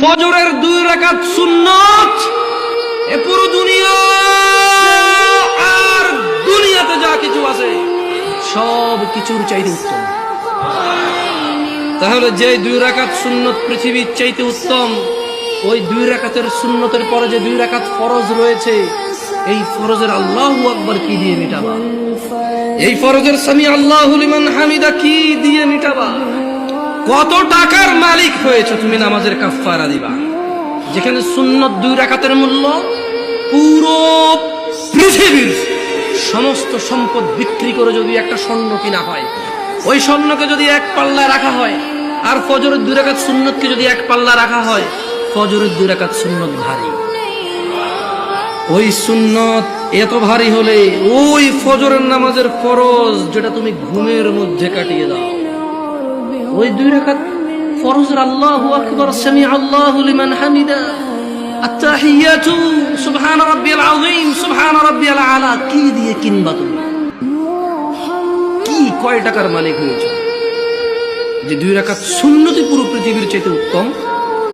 ফজরের 2 রাকাত সুন্নাত এ পুরো দুনিয়া আর দুনিয়াতে যা কিছু আছে সব কিছুর চাইতে উত্তম। তাহলে যে 2 রাকাত সুন্নত পৃথিবীর চাইতে উত্তম, ওই 2 রাকাতের সুন্নতের পরে যে 2 রাকাত ফরজ রয়েছে, এই ফরজের আল্লাহু আকবার কি দিয়ে মিটাবা? এই ফরজের সামি আল্লাহু লিমান হামিদা কি দিয়ে মিটাবা? কত টাকার মালিক হয়েছে তুমি নামাজের কাফারা দিবা? যেখানে সুন্নত 2 রাকাতের মূল্য পুরো পৃথিবীর সমস্ত সম্পদ বিক্রি করে যদি একটা স্বর্ণ কিনা হয়, ওই স্বর্ণকে যদি এক পাল্লায় রাখা হয়, আর ফজরের 2 রাকাত সুন্নতকে যদি এক পাল্লা রাখা হয়, ফজরের 2 রাকাত সুন্নত ভারী। ওই সুন্নত এত ভারী হলে ওই ফজরের নামাজের ফরজ যেটা তুমি ঘুমের মধ্যে কাটিয়ে দাও, ওই 2 রাকাত ফরজের আল্লাহু আকবার সামি আল্লাহু লিমান হামিদা আত-তাহিয়াতু সুবহান রাব্বিয়াল আযীম সুবহান রাব্বিয়াল আলা কি দিয়ে কিনবা? তুমি কি কয় টাকার মালিক হয়েছে যে 2 রাকাত সুন্নতি পুরো পৃথিবীর চাইতে উত্তম?